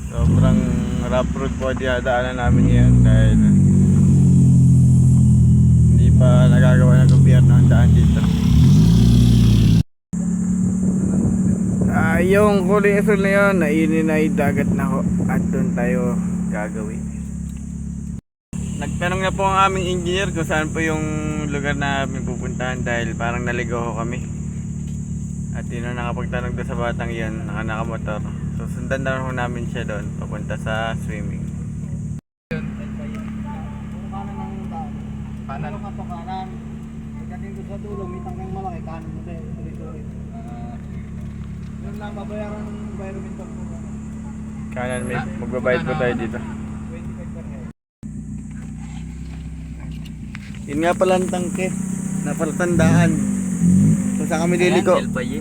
Sobrang rough road po dinadaanan namin ngayon dahil hindi pa nagagawa ng gobyerno ang daan dito. Yung kulay asul na yun, nainin na yung dagat na ho at doon tayo gagawin. Nagtanong na po ang aming engineer kung saan po yung lugar na aming pupuntahan dahil parang naligaw ho kami. At yun na nakapagtanong doon sa batang yun, nakamotor. So sundan na ho namin siya doon papunta sa swimming. Kanan ka pa kanan. Pagdating ko sa dulo, may tangkang malaki, kanan mo tayo. Yun lang, babayaran ng environmental po. Kanan, may magbabayad po tayo dito. 25 per head. Yun nga pala ang tangke na palatandaan kung saan kami liliko. El Valle.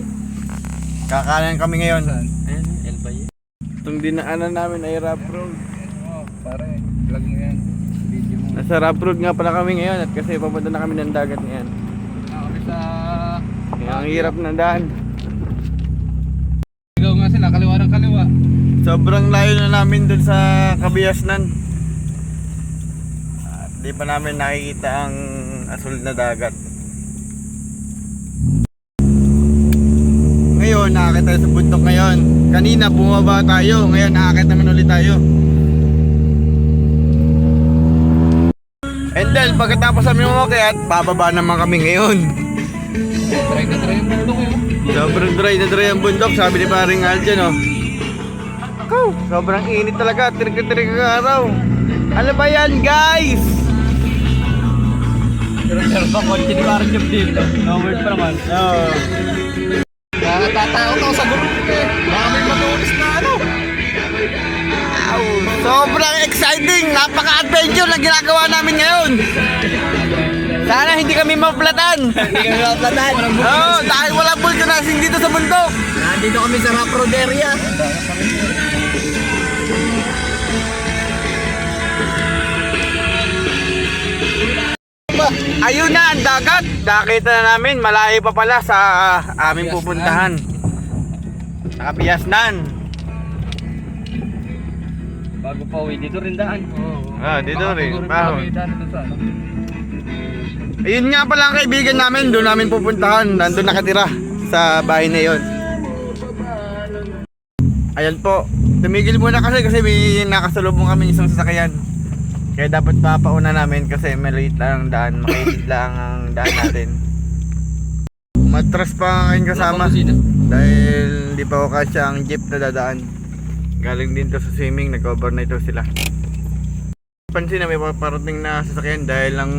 Kakanan kami ngayon. Ayan, El Valle. Itong dinaanan namin ay rough road. Oo, pare, vlog mo yan. Video mo. Nasa rough road nga pala kami ngayon at kasi papunta na kami ng dagat ngayon. Kami sa... Kaya ang hirap ng daan. Ligaw nga sila, kaliwa ng kaliwa. Sobrang layo na namin dun sa Kabiasnan. At di pa namin nakikita ang asul na dagat. Ngayon nakakita tayo sa bundok ngayon. Kanina bumaba tayo, ngayon nakakita naman ulit tayo. And then pagkatapos namin umakyat, bababa naman kami ngayon. Try na try yung bundok yun. Sobrang dry ang bundok, sabi ni paring Aljan, oh. Sobrang init talaga, tirik-tirik ang araw. Ano ba yan, guys? Pero ba, konti ni parang job dito. No word pa naman. Oh. Nakatatakot ako sa gulong eh. Baka may matulis na ano. Wow, sobrang exciting, napaka-adventure na ginagawa namin ngayon. Sana hindi kami maplatan. Hindi kami maplatan. Oh, dahil wala vulcanizing dito sa bundok. Nandito kami sa rough road area. Ayun na ang dagat. Nakita na namin, malayo pa pala sa aming pupuntahan. Sa Kabiasnan. Bago pa uwi, dito rin daan. Ah, dito rin. Baho. Ayun nga pala ang kaibigan namin, doon namin pupuntahan. Nandun nakatira sa bahay na yon. Ayan po, tumigil muna kasi may nakasalubong kami isang sasakyan. Kaya dapat papauna namin kasi maliit lang ang daan, makailid lang ang daan natin. Matras pa ang aking kasama dahil di pa ako kasya ang jeep na dadaan. Galing din to sa swimming, nag-overnight to sila. Pansin na may parating na sasakyan dahil ang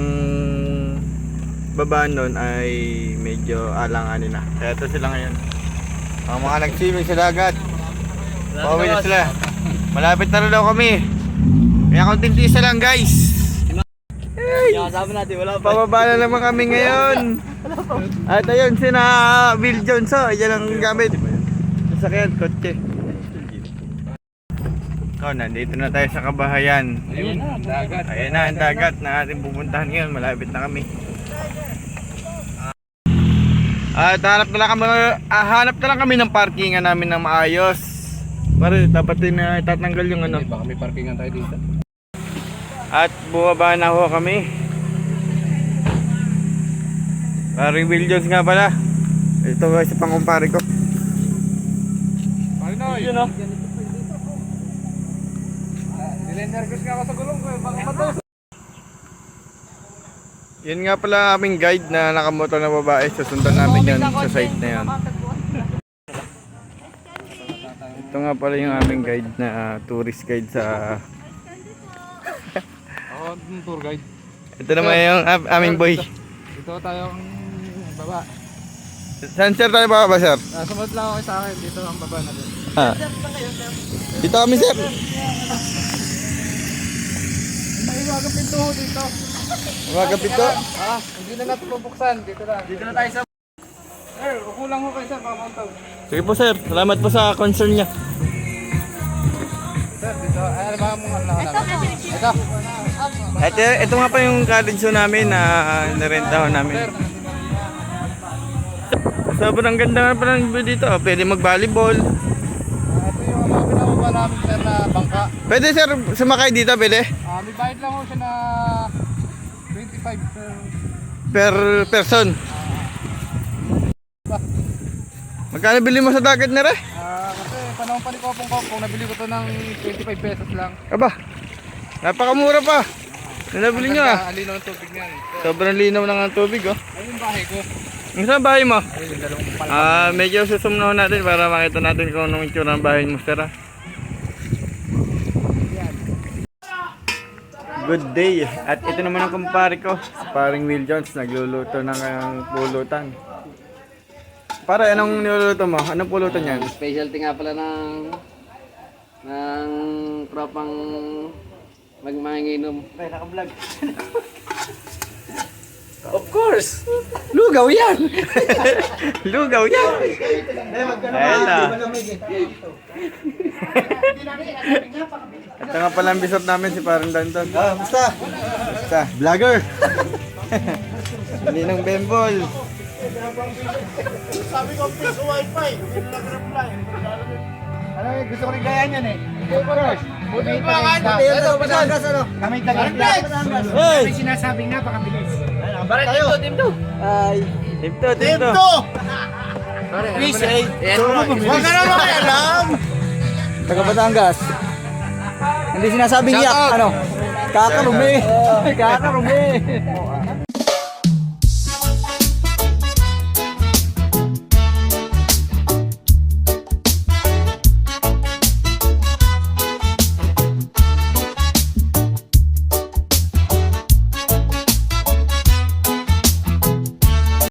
babaan nun ay medyo alang-anin na. Kaya ito sila ngayon. Ang mga nag-swimming sa dagat. Pauwi na sila. Malapit na rin daw kami. Kaya konting tisa lang, guys. Hey! Kasama natin, wala pa. Pababa na naman kami ngayon. At ayun, sina Bill Jones. Ayan ang gamit. Sasakyan, kotse. Nandito na tayo sa kabahayan. Ayun, dagat. Ayan na ang dagat na ating pupuntahan ngayon. Malapit na kami. At hanap na lang kami ng parkingan namin ng maayos. Para dapat din na itatanggal yung ano. Baka may parkingan tayo dito. At bumaba na ho kami. Paring Will Jones nga pala. Ito guys, pang kumpare ko. Panginoy! Yun o. Nilenergos nga ako sa gulong ko. Baka matos. Yun nga pala aming guide na nakamotor na babae. Susundan namin yan sa site na yan. Ito nga pala yung aming guide na tourist guide sa... Ako ang tour guide. Ito naman yung aming boy. Dito tayo ang baba. Saan sir tayo ba sir? Sumunod lang ako sa akin. Dito ang baba natin. Ah. Dito kami sir. May iwagang pinto dito. Magapit ko. Hindi na natin bubuksan. Dito lang. Dito na tayo sa... Sir, upo lang ho kayo sir. Baka mauntaw. Sige po sir. Salamat po sa concern niya. Sir, dito. Ay, ba mong ano namin? Ito. Ito nga pa yung cottage namin na narentahan namin. Sir. Sobrang ganda nga pala dito. Pwede mag-volleyball. Ito yung mga pinababa namin sir na bangka. Pwede sir, sumakay dito, pwede? May bayad lang ho siya na 25 Per person. Magkano bili mo sa dagat na re? kasi panahon pa ni Kopong, nabili ko to ng 25 pesos lang. Aba, napakamura pa. Ano nabili nyo ah? Alinaw ng tubig niyan. Sobrang linaw ng ang tubig oh. Ayun yung bahay ko. Ang saan bahay mo? Ayun yung dalawang pala. Medyo susumnaw natin para makita natin kung anong itsura ng bahay mo sir ah. Good day. At ito naman ang kumpare ko, si paring Will Jones, nagluluto ng pulutan. Para anong niluluto mo? Anong pulutan yan? Specialty nga pala ng tropang magmanginom. Ay, naka-vlog. Of course! Lugaw yan! Lugaw yan! Eto. Ito nga pala ang bisot namin si parang Danton. Basta. Basta, vlogger! Hindi ng bembol. Sabi ko, piso wifi. Hindi na nag-reply. Ano yung gusto ko rin gaya niyan eh. Buti pa nga. Ito, Batangas ano? Kami taga-Batangas. Hey! May sinasabing napakabilis. Team 2! Ay! Team 2, team 2. Please, eh. Huwag ka naman alam! Taga Batangas. Hindi sinasabing yak, ano? Kakarumi! Kakarumi!